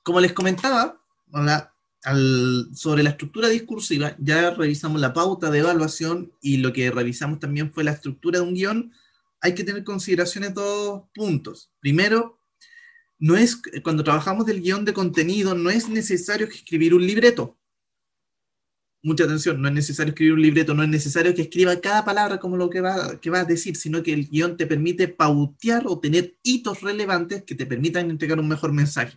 Como les comentaba, sobre la estructura discursiva, ya revisamos la pauta de evaluación y lo que revisamos también fue la estructura de un guión. Hay que tener en consideración dos puntos. Primero, cuando trabajamos del guión de contenido, no es necesario escribir un libreto. Mucha atención, no es necesario escribir un libreto, no es necesario que escriba cada palabra como lo que va a decir, sino que el guión te permite pautear o tener hitos relevantes que te permitan entregar un mejor mensaje.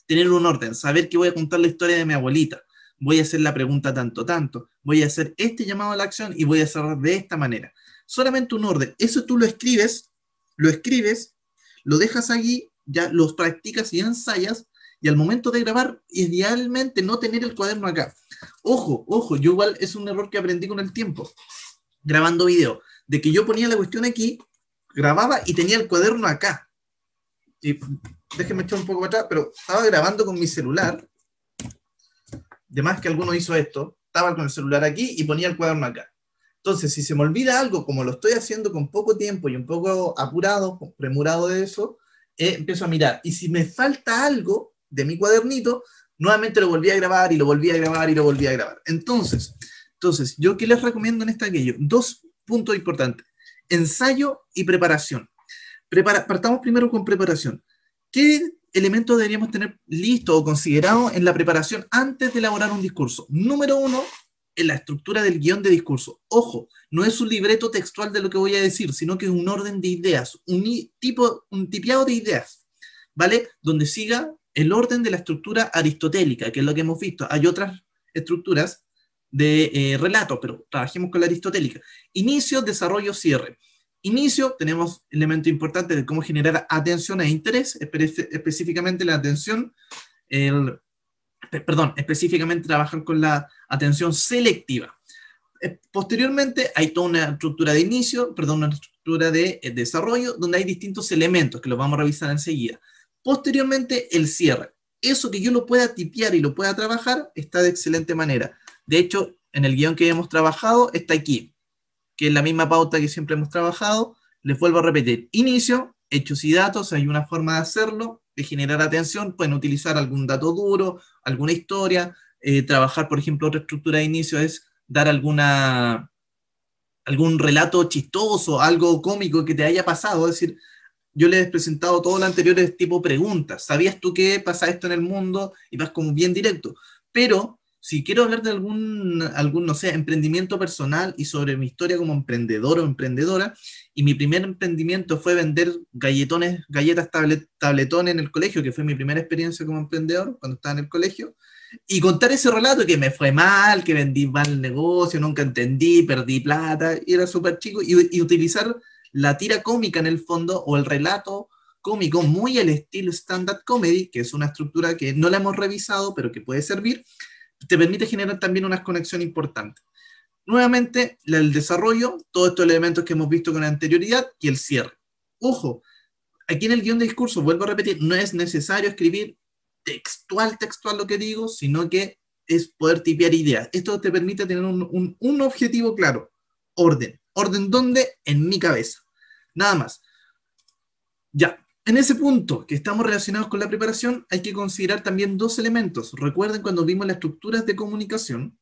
Tener un orden, saber que voy a contar la historia de mi abuelita, voy a hacer la pregunta tanto, voy a hacer este llamado a la acción y voy a cerrar de esta manera. Solamente un orden, eso tú lo escribes, lo dejas allí, ya los practicas y ensayas, y al momento de grabar, idealmente no tener el cuaderno acá. Ojo, yo igual es un error que aprendí con el tiempo, grabando video, de que yo ponía la cuestión aquí, grababa y tenía el cuaderno acá. Y déjenme echar un poco para atrás, pero estaba grabando con mi celular, de más que alguno hizo esto, estaba con el celular aquí y ponía el cuaderno acá. Entonces, si se me olvida algo, como lo estoy haciendo con poco tiempo y un poco apurado, premurado de eso, empiezo a mirar. Y si me falta algo de mi cuadernito, nuevamente lo volví a grabar y lo volví a grabar y lo volví a grabar. Entonces, ¿yo qué les recomiendo en aquello? Dos puntos importantes. Ensayo y preparación. Partamos primero con preparación. ¿Qué elementos deberíamos tener listo o considerado en la preparación antes de elaborar un discurso? Número uno, en la estructura del guión de discurso. Ojo, no es un libreto textual de lo que voy a decir, sino que es un orden de ideas, un tipiado de ideas, ¿vale? Donde siga el orden de la estructura aristotélica, que es lo que hemos visto. Hay otras estructuras de relato, pero trabajemos con la aristotélica. Inicio, desarrollo, cierre. Inicio, tenemos elementos importantes de cómo generar atención e interés, específicamente la atención, específicamente trabajar con la atención selectiva. Posteriormente hay toda una estructura de inicio, una estructura de desarrollo, donde hay distintos elementos que los vamos a revisar enseguida. Posteriormente el cierre. Eso que yo lo pueda tipear y lo pueda trabajar está de excelente manera. De hecho, en el guión que hemos trabajado está aquí, que es la misma pauta que siempre hemos trabajado. Les vuelvo a repetir, inicio, hechos y datos, hay una forma de hacerlo, de generar atención, pueden utilizar algún dato duro, alguna historia, trabajar, por ejemplo, otra estructura de inicio es dar algún relato chistoso, algo cómico que te haya pasado, es decir, yo les he presentado todo lo anterior es tipo preguntas, ¿sabías tú qué pasa esto en el mundo? Y vas como bien directo, pero si quiero hablar de no sé, emprendimiento personal y sobre mi historia como emprendedor o emprendedora, y mi primer emprendimiento fue vender galletas tabletón en el colegio, que fue mi primera experiencia como emprendedor cuando estaba en el colegio, y contar ese relato que me fue mal, que vendí mal el negocio, nunca entendí, perdí plata, y era súper chico, y utilizar la tira cómica en el fondo, o el relato cómico, muy al estilo stand-up comedy, que es una estructura que no la hemos revisado, pero que puede servir, te permite generar también unas conexiones importantes. Nuevamente, el desarrollo, todos estos elementos que hemos visto con anterioridad, y el cierre. Ojo, aquí en el guión de discurso, vuelvo a repetir, no es necesario escribir textual lo que digo, sino que es poder tipear ideas. Esto te permite tener un objetivo claro. Orden. ¿Orden dónde? En mi cabeza. Nada más. Ya. En ese punto que estamos relacionados con la preparación, hay que considerar también dos elementos. Recuerden cuando vimos las estructuras de comunicación,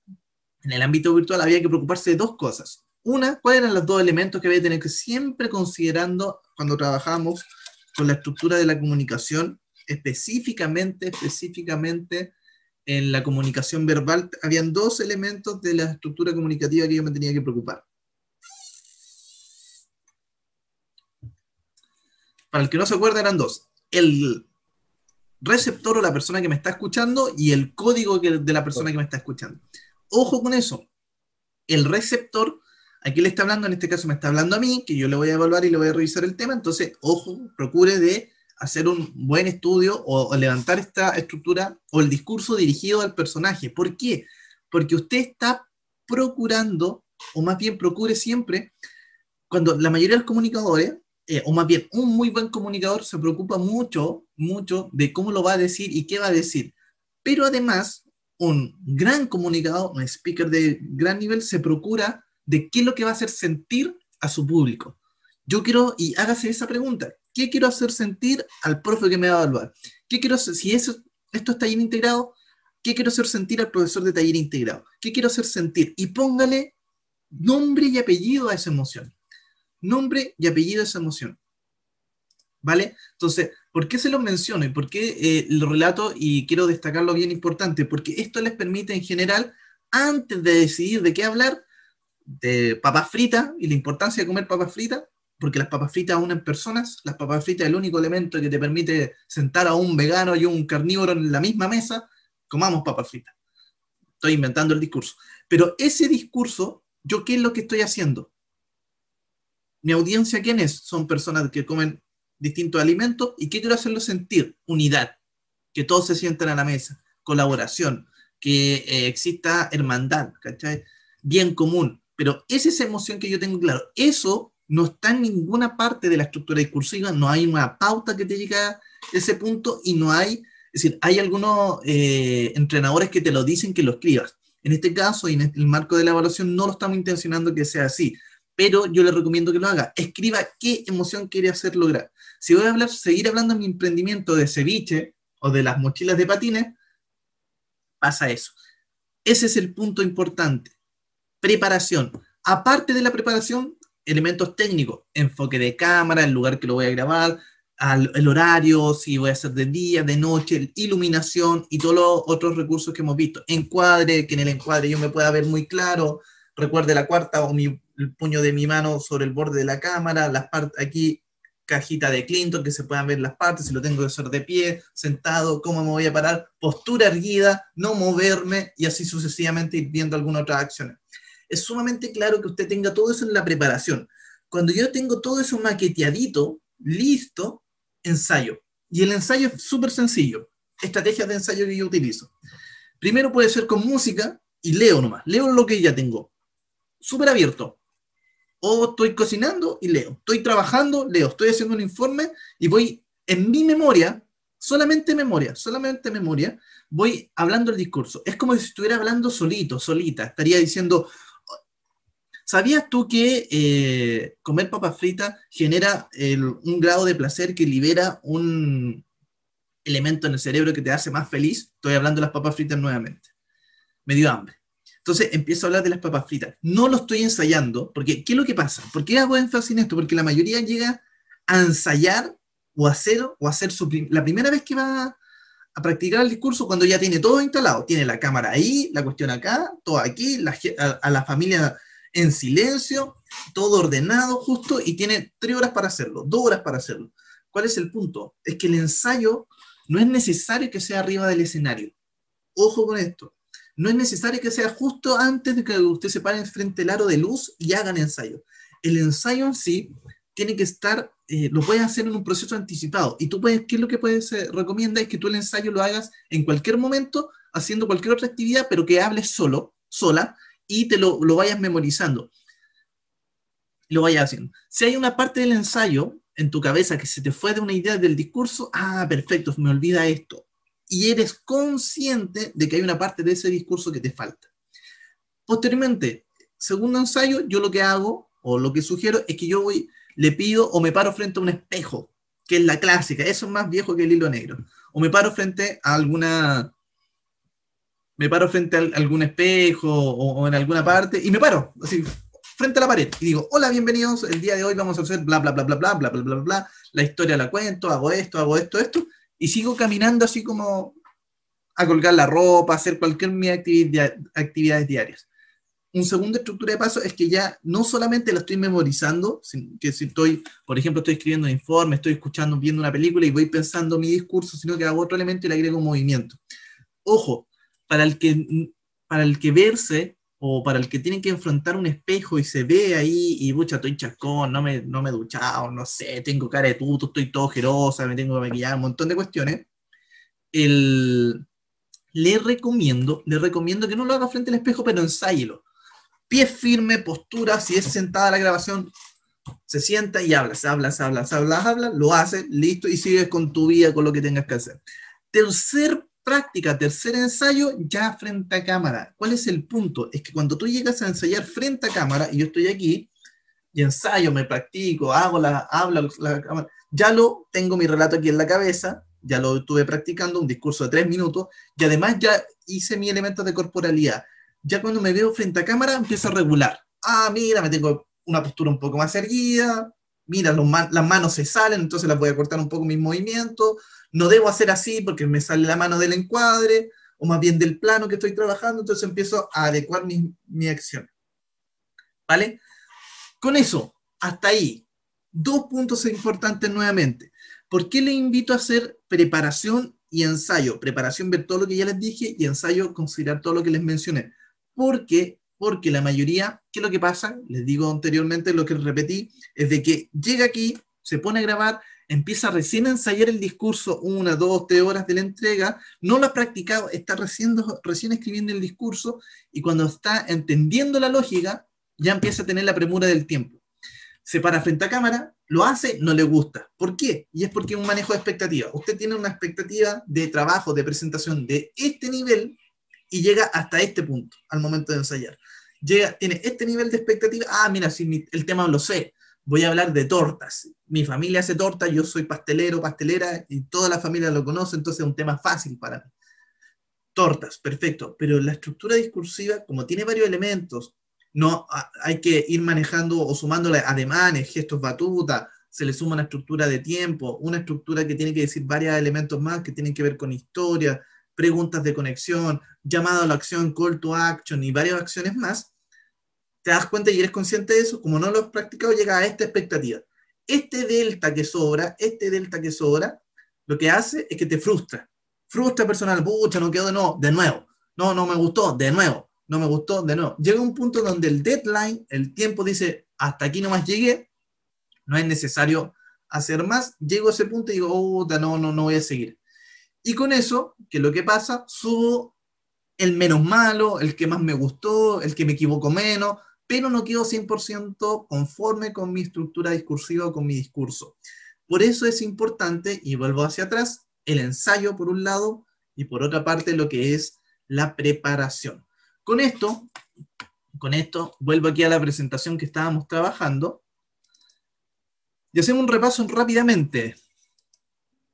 en el ámbito virtual había que preocuparse de dos cosas. Una, ¿cuáles eran los dos elementos que había que tener que siempre considerando cuando trabajamos con la estructura de la comunicación? Específicamente en la comunicación verbal, habían dos elementos de la estructura comunicativa que yo me tenía que preocupar. Para el que no se acuerda, eran dos. El receptor o la persona que me está escuchando y el código de la persona que me está escuchando. Ojo con eso. El receptor, aquí le está hablando, en este caso me está hablando a mí, que yo le voy a evaluar y le voy a revisar el tema, entonces, ojo, procure de hacer un buen estudio o levantar esta estructura o el discurso dirigido al personaje. ¿Por qué? Porque usted está procurando, o más bien procure siempre, cuando la mayoría de los comunicadores, o más bien un muy buen comunicador se preocupa mucho de cómo lo va a decir y qué va a decir. Pero además, un gran comunicador, un speaker de gran nivel, se procura de qué es lo que va a hacer sentir a su público. Yo quiero, y hágase esa pregunta, ¿qué quiero hacer sentir al profe que me va a evaluar? ¿Qué quiero hacer, si esto es taller integrado, qué quiero hacer sentir al profesor de taller integrado? ¿Qué quiero hacer sentir? Y póngale nombre y apellido a esa emoción. Nombre y apellido a esa emoción. ¿Vale? Entonces, ¿por qué se los menciono y por qué lo relato y quiero destacarlo bien importante? Porque esto les permite en general, antes de decidir de qué hablar, de papas fritas y la importancia de comer papas fritas, porque las papas fritas unen personas, las papas fritas es el único elemento que te permite sentar a un vegano y un carnívoro en la misma mesa, comamos papas fritas. Estoy inventando el discurso. Pero ese discurso, ¿yo qué es lo que estoy haciendo? Mi audiencia, ¿quién es? Son personas que comen distintos alimentos y ¿qué quiero hacerlos sentir? Unidad, que todos se sientan a la mesa, colaboración, que exista hermandad, ¿cachai? Bien común. Pero es esa emoción que yo tengo claro. Eso no está en ninguna parte de la estructura discursiva, no hay una pauta que te llega a ese punto y no hay, es decir, hay algunos entrenadores que te lo dicen que lo escribas. En este caso y en el marco de la evaluación no lo estamos intencionando que sea así, pero yo le recomiendo que lo haga. Escriba qué emoción quiere hacer lograr. Si voy a hablar, seguir hablando de mi emprendimiento de ceviche o de las mochilas de patines, pasa eso. Ese es el punto importante. Preparación. Aparte de la preparación, elementos técnicos, enfoque de cámara, el lugar que lo voy a grabar, el horario, si voy a hacer de día, de noche, iluminación y todos los otros recursos que hemos visto. Encuadre, que en el encuadre yo me pueda ver muy claro. Recuerde la cuarta o el puño de mi mano sobre el borde de la cámara, las partes aquí, cajita de Clinton, que se puedan ver las partes, si lo tengo que hacer de pie, sentado, cómo me voy a parar, postura erguida, no moverme y así sucesivamente ir viendo algunas otras acciones. Es sumamente claro que usted tenga todo eso en la preparación. Cuando yo tengo todo eso maqueteadito, listo, ensayo. Y el ensayo es súper sencillo. Estrategias de ensayo que yo utilizo. Primero puede ser con música y leo nomás. Leo lo que ya tengo. Súper abierto. O estoy cocinando y leo. Estoy trabajando, leo. Estoy haciendo un informe y voy en mi memoria, solamente memoria, voy hablando el discurso. Es como si estuviera hablando solito, solita. Estaría diciendo, ¿sabías tú que comer papas fritas genera un grado de placer que libera un elemento en el cerebro que te hace más feliz? Estoy hablando de las papas fritas nuevamente. Me dio hambre. Entonces empiezo a hablar de las papas fritas. No lo estoy ensayando, porque ¿qué es lo que pasa? ¿Por qué hago énfasis en esto? Porque la mayoría llega a ensayar o hacer la primera vez que va a practicar el discurso cuando ya tiene todo instalado. Tiene la cámara ahí, la cuestión acá, todo aquí, a la familia en silencio, todo ordenado justo y tiene 3 horas para hacerlo, 2 horas para hacerlo. ¿Cuál es el punto? Es que el ensayo no es necesario que sea arriba del escenario. Ojo con esto. No es necesario que sea justo antes de que usted se pare frente al aro de luz y hagan ensayo. El ensayo en sí tiene que estar, lo puedes hacer en un proceso anticipado. Y tú puedes, ¿qué es lo que puedes, recomienda? Es que tú el ensayo lo hagas en cualquier momento, haciendo cualquier otra actividad, pero que hables solo, sola, y te lo vayas memorizando. Lo vayas haciendo. Si hay una parte del ensayo en tu cabeza que se te fue de una idea del discurso, perfecto, me olvida esto. Y eres consciente de que hay una parte de ese discurso que te falta. Posteriormente, segundo ensayo, yo lo que hago, o lo que sugiero, es que le pido o me paro frente a un espejo, que es la clásica, eso es más viejo que el hilo negro. O me paro frente a algún espejo o en alguna parte, y me paro, así, frente a la pared, y digo, hola, bienvenidos, el día de hoy vamos a hacer bla, bla, bla, bla, bla, bla, bla, bla, bla, la historia la cuento, hago esto, y sigo caminando así como a colgar la ropa, a hacer cualquier mis actividades diarias. Un segundo estructura de paso es que ya no solamente la estoy memorizando, que si estoy, por ejemplo, estoy escribiendo un informe, estoy escuchando, viendo una película y voy pensando mi discurso, sino que hago otro elemento y le agrego movimiento. Ojo, para el que, para el que verse o para el que tiene que enfrentar un espejo y se ve ahí y pucha, estoy chascón, no me he duchado, no sé, tengo cara de tuto, estoy todo ojerosa, me tengo que maquillar, un montón de cuestiones. El, le recomiendo que no lo haga frente al espejo, pero ensáyelo. Pie firme, postura, si es sentada la grabación, se sienta y habla, lo hace, listo, y sigues con tu vida, con lo que tengas que hacer. Tercer ensayo, ya frente a cámara. ¿Cuál es el punto? Es que cuando tú llegas a ensayar frente a cámara, y yo estoy aquí, y ensayo, me practico, hablo la cámara, ya lo tengo mi relato aquí en la cabeza, ya lo estuve practicando, un discurso de 3 minutos, y además ya hice mi elemento de corporalidad. Ya cuando me veo frente a cámara, empiezo a regular. Ah, mira, me tengo una postura un poco más erguida, mira, las manos se salen, entonces las voy a cortar un poco mis movimientos, no debo hacer así porque me sale la mano del encuadre, o más bien del plano que estoy trabajando, entonces empiezo a adecuar mi acción. ¿Vale? Con eso, hasta ahí, 2 puntos importantes nuevamente. ¿Por qué les invito a hacer preparación y ensayo? Preparación, ver todo lo que ya les dije, y ensayo, considerar todo lo que les mencioné. Porque la mayoría, ¿qué es lo que pasa? Les digo anteriormente, lo que repetí, es de que llega aquí, se pone a grabar, empieza recién a ensayar el discurso, 1, 2, 3 horas de la entrega, no lo ha practicado, está recién escribiendo el discurso, y cuando está entendiendo la lógica, ya empieza a tener la premura del tiempo. Se para frente a cámara, lo hace, no le gusta. ¿Por qué? Y es porque es un manejo de expectativa. Usted tiene una expectativa de trabajo, de presentación de este nivel y llega hasta este punto al momento de ensayar. Tiene este nivel de expectativa. Ah, mira, si el tema lo sé, voy a hablar de tortas. Mi familia hace tortas, yo soy pastelero, pastelera y toda la familia lo conoce, entonces es un tema fácil para mí. Tortas, perfecto, pero la estructura discursiva, como tiene varios elementos, no hay que ir manejando o sumándole ademanes, gestos batuta, se le suma una estructura de tiempo, una estructura que tiene que decir varios elementos más que tienen que ver con historia, preguntas de conexión, llamado a la acción, call to action y varias acciones más. Te das cuenta y eres consciente de eso, como no lo has practicado, llega a esta expectativa. Este delta que sobra, lo que hace es que te frustra. Frustra personal, pucha, no quedó, no, de nuevo. No, no me gustó, de nuevo. No me gustó, de nuevo. Llega un punto donde el deadline, el tiempo dice, hasta aquí nomás llegué, no es necesario hacer más. Llego a ese punto y digo, no, no, no voy a seguir. Y con eso, ¿qué es lo que pasa? Subo el menos malo, el que más me gustó, el que me equivoco menos, pero no quedo 100% conforme con mi estructura discursiva o con mi discurso. Por eso es importante, y vuelvo hacia atrás, el ensayo por un lado y por otra parte lo que es la preparación. Con esto vuelvo aquí a la presentación que estábamos trabajando y hacemos un repaso rápidamente.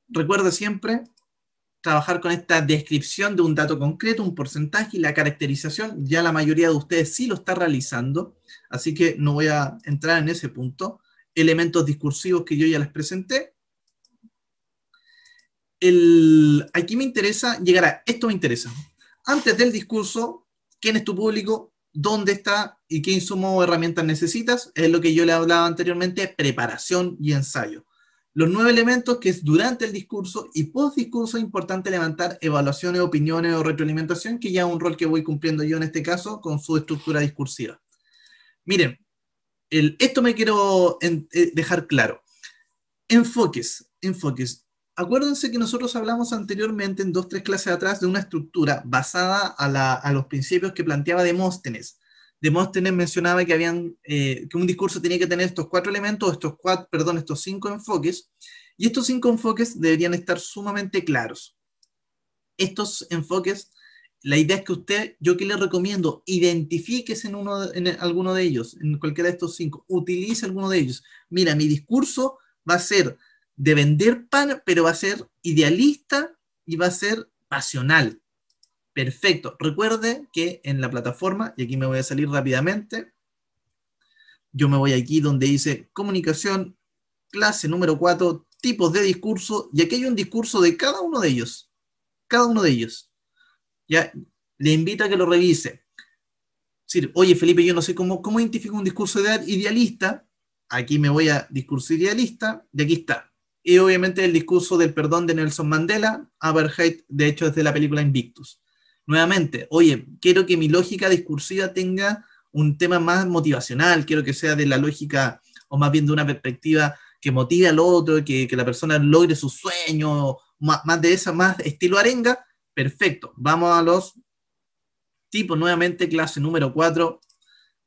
Recuerda siempre trabajar con esta descripción de un dato concreto, un porcentaje y la caracterización. Ya la mayoría de ustedes sí lo está realizando, así que no voy a entrar en ese punto. Elementos discursivos que yo ya les presenté. Aquí me interesa llegar a, esto me interesa. Antes del discurso, ¿quién es tu público? ¿Dónde está? ¿Y qué insumo o herramientas necesitas? Es lo que yo le hablaba anteriormente, preparación y ensayo. Los 9 elementos que es durante el discurso y post discurso es importante levantar evaluaciones, opiniones o retroalimentación, que ya es un rol que voy cumpliendo yo en este caso con su estructura discursiva. Miren, esto me quiero dejar claro. Enfoques. Acuérdense que nosotros hablamos anteriormente en 2, 3 clases atrás de una estructura basada a los principios que planteaba Demóstenes. Demóstenes mencionaba que un discurso tenía que tener estos 4 elementos, estos 5 enfoques, y estos 5 enfoques deberían estar sumamente claros. Estos enfoques, la idea es que yo que le recomiendo, identifíquese en alguno de ellos, en cualquiera de estos 5, utilice alguno de ellos. Mira, mi discurso va a ser de vender pan, pero va a ser idealista y va a ser pasional. Perfecto. Recuerde que en la plataforma, y aquí me voy a salir rápidamente, yo me voy aquí donde dice comunicación, clase número 4, tipos de discurso, y aquí hay un discurso de cada uno de ellos. Cada uno de ellos. Ya, le invito a que lo revise. Decir, oye, Felipe, yo no sé cómo identifico un discurso idealista. Aquí me voy a discurso idealista, y aquí está. Y obviamente el discurso del perdón de Nelson Mandela, Apartheid, de hecho, es de la película Invictus. Nuevamente, oye, quiero que mi lógica discursiva tenga un tema más motivacional, quiero que sea de la lógica, o más bien de una perspectiva que motive al otro, que la persona logre su sueño, más de esa, más estilo arenga. Perfecto, vamos a los tipos, nuevamente, clase número 4,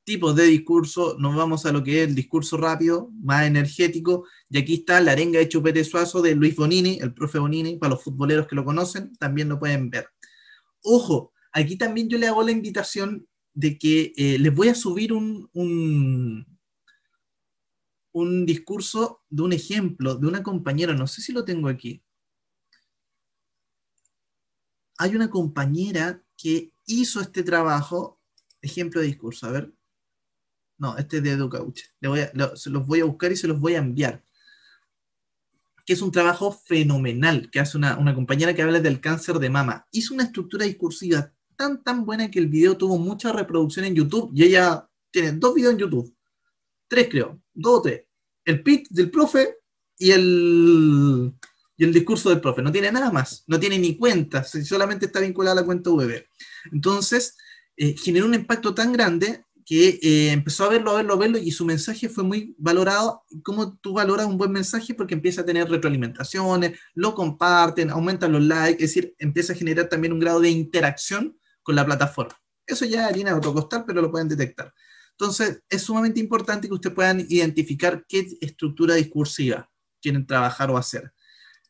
tipos de discurso, nos vamos a lo que es el discurso rápido, más energético, y aquí está la arenga de Chupete Suazo de Luis Bonini, el profe Bonini, para los futboleros que lo conocen, también lo pueden ver. Ojo, aquí también yo le hago la invitación de que les voy a subir un discurso de un ejemplo de una compañera, no sé si lo tengo aquí. Hay una compañera que hizo este trabajo, ejemplo de discurso, a ver. No, este es de EduCouch. Se los voy a buscar y se los voy a enviar. Que es un trabajo fenomenal que hace una compañera que habla del cáncer de mama. Hizo una estructura discursiva tan buena que el video tuvo mucha reproducción en YouTube y ella tiene 2 videos en YouTube. 3 creo, 2 o 3. El pitch del profe y el discurso del profe. No tiene nada más. No tiene ni cuentas. Solamente está vinculada a la cuenta VB. Entonces, generó un impacto tan grande que empezó a verlo, y su mensaje fue muy valorado. ¿Cómo tú valoras un buen mensaje? Porque empieza a tener retroalimentaciones, lo comparten, aumentan los likes, es decir, empieza a generar también un grado de interacción con la plataforma. Eso ya es harina de otro costal, pero lo pueden detectar. Entonces, es sumamente importante que ustedes puedan identificar qué estructura discursiva quieren trabajar o hacer.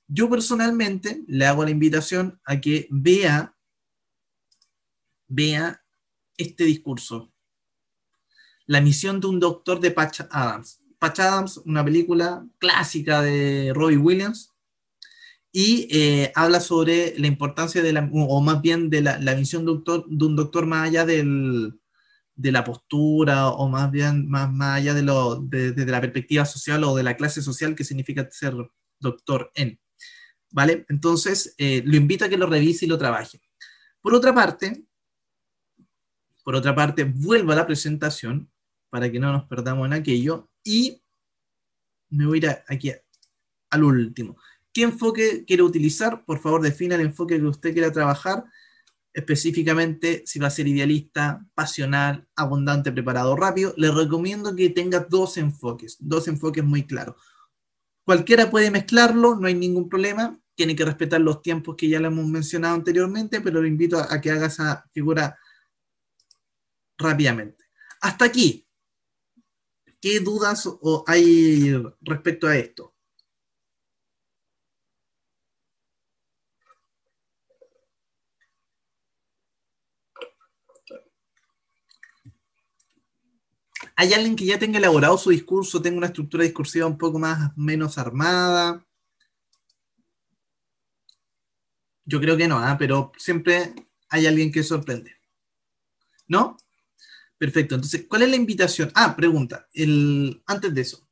Yo personalmente le hago la invitación a que vea este discurso. La misión de un doctor de Patch Adams. Patch Adams, una película clásica de Robbie Williams, y habla sobre la importancia o más bien de la misión de un doctor más allá de la postura, o más bien más allá de la perspectiva social o de la clase social que significa ser doctor en. ¿Vale? Entonces, lo invito a que lo revise y lo trabaje. Por otra parte, vuelvo a la presentación para que no nos perdamos en aquello, y me voy a ir aquí al último. ¿Qué enfoque quiere utilizar? Por favor, defina el enfoque que usted quiera trabajar, específicamente si va a ser idealista, pasional, abundante, preparado, rápido. Les recomiendo que tenga 2 enfoques muy claros. Cualquiera puede mezclarlo, no hay ningún problema, tiene que respetar los tiempos que ya le hemos mencionado anteriormente, pero lo invito a que haga esa figura rápidamente. Hasta aquí, ¿qué dudas hay respecto a esto? ¿Hay alguien que ya tenga elaborado su discurso, tenga una estructura discursiva un poco menos armada? Yo creo que no, pero siempre hay alguien que sorprende. ¿No? Perfecto. Entonces, ¿cuál es la invitación? Pregunta. Antes de eso.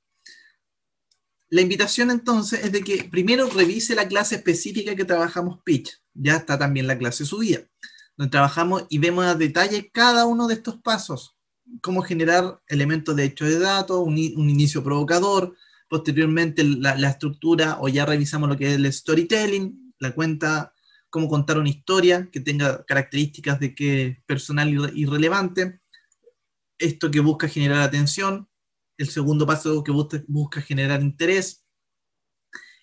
La invitación entonces es de que primero revise la clase específica que trabajamos Pitch. Ya está también la clase subida, donde trabajamos y vemos a detalle cada uno de estos pasos. Cómo generar elementos de hecho de datos, un inicio provocador, posteriormente la estructura, o ya revisamos lo que es el storytelling, la cuenta, cómo contar una historia que tenga características de que es personal y relevante, esto que busca generar atención, el segundo paso que busca generar interés,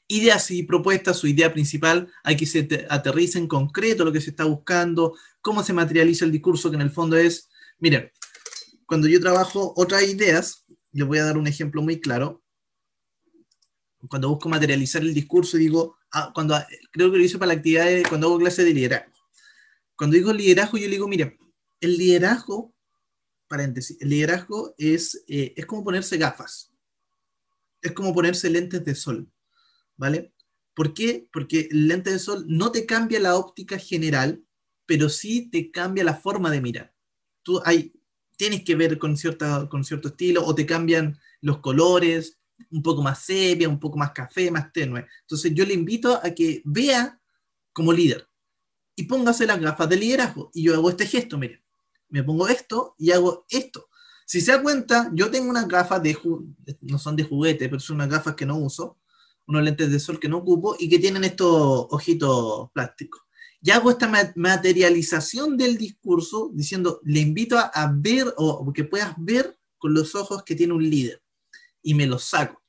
ideas y propuestas. Su idea principal, hay que se aterriza en concreto lo que se está buscando, cómo se materializa el discurso, que en el fondo es, miren, cuando yo trabajo otras ideas, les voy a dar un ejemplo muy claro. Cuando busco materializar el discurso, digo, creo que lo hice para la actividad cuando hago clase de liderazgo. Cuando digo liderazgo, yo le digo, miren, el liderazgo, paréntesis, el liderazgo es como ponerse gafas, es como ponerse lentes de sol, ¿vale? ¿Por qué? Porque el lente de sol no te cambia la óptica general, pero sí te cambia la forma de mirar. Tienes que ver con cierto estilo, o te cambian los colores, un poco más sepia, un poco más café, más tenue. Entonces yo le invito a que vea como líder y póngase las gafas de liderazgo. Y yo hago este gesto, miren, me pongo esto y hago esto. Si se da cuenta, yo tengo unas gafas no son de juguete, pero son unas gafas que no uso, unos lentes de sol que no ocupo y que tienen estos ojitos plásticos. Y hago esta materialización del discurso diciendo, le invito a ver, o que puedas ver con los ojos que tiene un líder, y me los saco.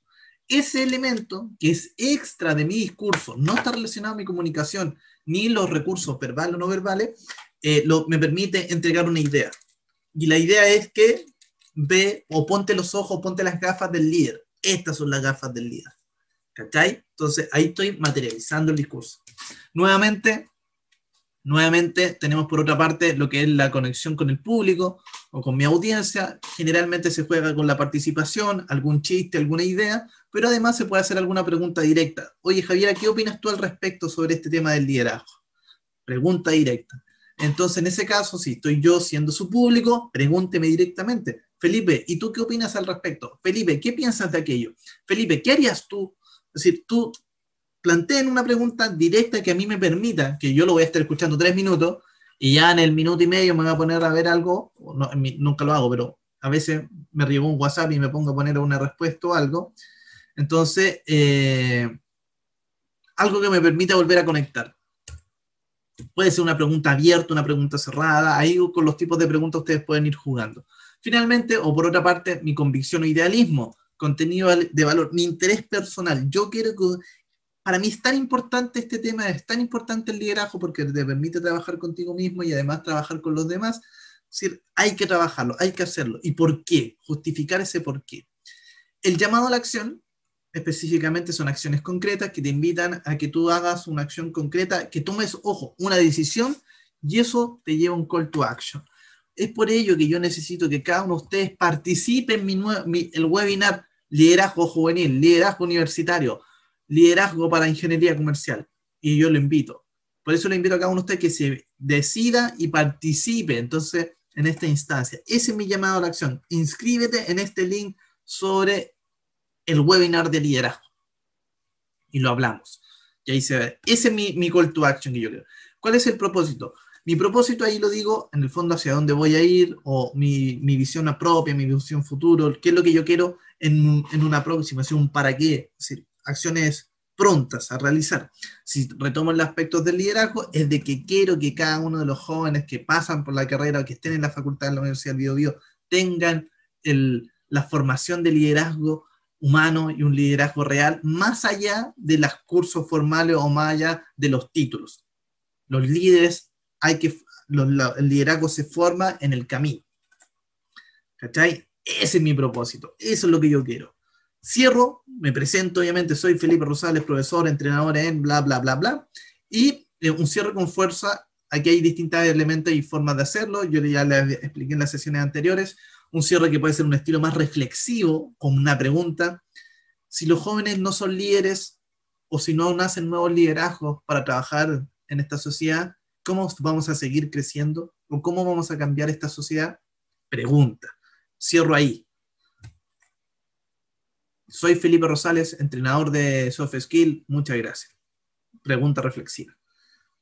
Ese elemento que es extra de mi discurso, no está relacionado a mi comunicación, ni los recursos verbales o no verbales, me permite entregar una idea. Y la idea es que ve, o ponte los ojos, ponte las gafas del líder. Estas son las gafas del líder. ¿Cachai? Entonces ahí estoy materializando el discurso. Nuevamente tenemos por otra parte lo que es la conexión con el público, o con mi audiencia. Generalmente se juega con la participación, algún chiste, alguna idea, pero además se puede hacer alguna pregunta directa. Oye, Javiera, ¿qué opinas tú al respecto sobre este tema del liderazgo? Pregunta directa. Entonces, en ese caso, si estoy yo siendo su público, pregúnteme directamente. Felipe, ¿y tú qué opinas al respecto? Felipe, ¿qué piensas de aquello? Felipe, ¿qué harías tú? Es decir, tú planteen una pregunta directa que a mí me permita, que yo lo voy a estar escuchando 3 minutos, y ya en el minuto y medio me voy a poner a ver algo, no, nunca lo hago, pero a veces me llegó un WhatsApp y me pongo a poner una respuesta o algo. Entonces, algo que me permita volver a conectar. Puede ser una pregunta abierta, una pregunta cerrada, ahí con los tipos de preguntas ustedes pueden ir jugando. Finalmente, o por otra parte, mi convicción o idealismo, contenido de valor, mi interés personal. Yo quiero que, para mí es tan importante este tema, es tan importante el liderazgo porque te permite trabajar contigo mismo y además trabajar con los demás. Es decir, hay que trabajarlo, hay que hacerlo. ¿Y por qué? Justificar ese por qué. El llamado a la acción específicamente son acciones concretas que te invitan a que tú hagas una acción concreta, que tomes, ojo, una decisión y eso te lleva a un call to action. Es por ello que yo necesito que cada uno de ustedes participe en el webinar Liderazgo Juvenil, Liderazgo Universitario, Liderazgo para Ingeniería Comercial. Y yo lo invito. Por eso le invito a cada uno de ustedes que se decida y participe entonces en esta instancia. Ese es mi llamado a la acción. Inscríbete en este link sobre el webinar de liderazgo. Y lo hablamos. Y ahí se ve. Ese es mi call to action que yo creo. ¿Cuál es el propósito? Mi propósito, ahí lo digo, en el fondo hacia dónde voy a ir, o mi visión propia, mi visión futuro, qué es lo que yo quiero en una aproximación, un para qué, es decir, acciones prontas a realizar. Si retomo el aspecto del liderazgo, es de que quiero que cada uno de los jóvenes que pasan por la carrera o que estén en la facultad de la Universidad del Biobío tengan la formación de liderazgo humano y un liderazgo real, más allá de los cursos formales o más allá de los títulos. Los líderes, el liderazgo se forma en el camino. ¿Cachai? Ese es mi propósito, eso es lo que yo quiero. Cierro, me presento, obviamente, soy Felipe Rosales, profesor, entrenador en bla, bla, bla, bla, y un cierre con fuerza. Aquí hay distintos elementos y formas de hacerlo, yo ya les expliqué en las sesiones anteriores. Un cierre que puede ser un estilo más reflexivo, con una pregunta. Si los jóvenes no son líderes o si no nacen nuevos liderazgos para trabajar en esta sociedad, ¿cómo vamos a seguir creciendo? ¿O cómo vamos a cambiar esta sociedad? Pregunta. Cierro ahí. Soy Felipe Rosales, entrenador de Soft Skill. Muchas gracias. Pregunta reflexiva.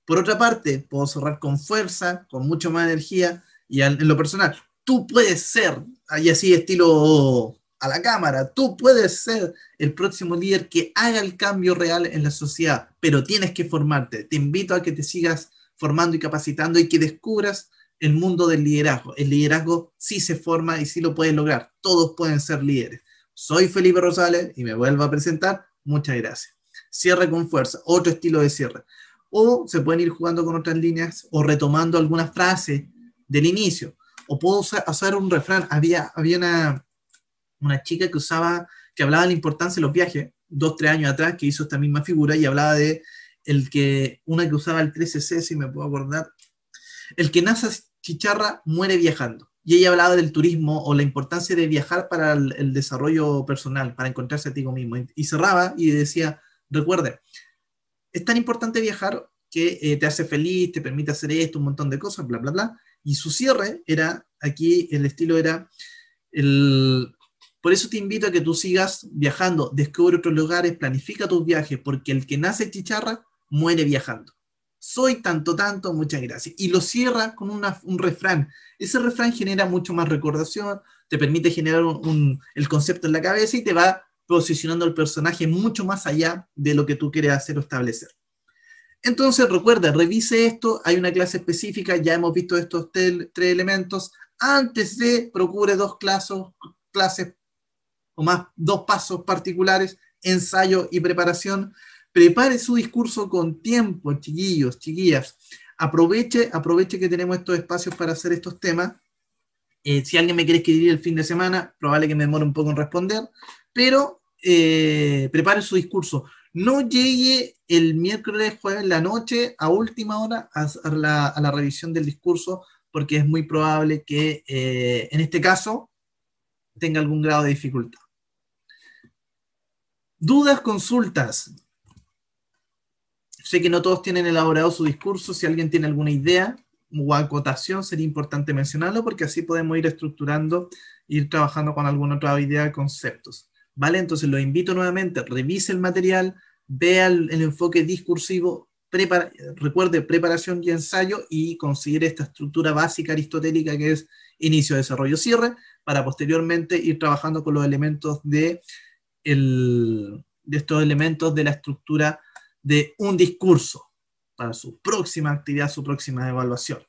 Por otra parte, puedo cerrar con fuerza, con mucho más energía y en lo personal. Tú puedes ser, y así estilo a la cámara, tú puedes ser el próximo líder que haga el cambio real en la sociedad, pero tienes que formarte. Te invito a que te sigas formando y capacitando y que descubras el mundo del liderazgo. El liderazgo sí se forma y sí lo puedes lograr. Todos pueden ser líderes. Soy Felipe Rosales y me vuelvo a presentar. Muchas gracias. Cierre con fuerza, otro estilo de cierre. O se pueden ir jugando con otras líneas o retomando algunas frases del inicio. O puedo hacer un refrán. Había una chica que hablaba de la importancia de los viajes, 2, 3 años atrás, que hizo esta misma figura y hablaba de una que usaba el 13C, si me puedo acordar. El que nace chicharra muere viajando. Y ella hablaba del turismo o la importancia de viajar para el desarrollo personal, para encontrarse a ti mismo. Y cerraba y decía, recuerde, es tan importante viajar que te hace feliz, te permite hacer esto, un montón de cosas, bla, bla, bla. Y su cierre era, aquí el estilo era, por eso te invito a que tú sigas viajando, descubre otros lugares, planifica tus viajes, porque el que nace chicharra muere viajando. Soy tanto, tanto, muchas gracias. Y lo cierra con un refrán. Ese refrán genera mucho más recordación, te permite generar el concepto en la cabeza y te va posicionando el personaje mucho más allá de lo que tú quieres hacer o establecer. Entonces, recuerda, revise esto, hay una clase específica, ya hemos visto estos 3 elementos. Antes de, procure 2 clases o más, 2 pasos particulares, ensayo y preparación. Prepare su discurso con tiempo, chiquillos, chiquillas. Aproveche que tenemos estos espacios para hacer estos temas. Si alguien me quiere escribir el fin de semana, probable que me demore un poco en responder, pero prepare su discurso. No llegue el miércoles, jueves en la noche, a última hora, a la revisión del discurso, porque es muy probable que en este caso tenga algún grado de dificultad. Dudas, consultas. Sé que no todos tienen elaborado su discurso. Si alguien tiene alguna idea o acotación, sería importante mencionarlo porque así podemos ir estructurando, ir trabajando con alguna otra idea de conceptos. ¿Vale? Entonces los invito nuevamente, revise el material, vea el enfoque discursivo, recuerde preparación y ensayo y considere esta estructura básica aristotélica que es inicio, desarrollo, cierre, para posteriormente ir trabajando con los elementos de estos elementos de la estructura de un discurso para su próxima actividad, su próxima evaluación.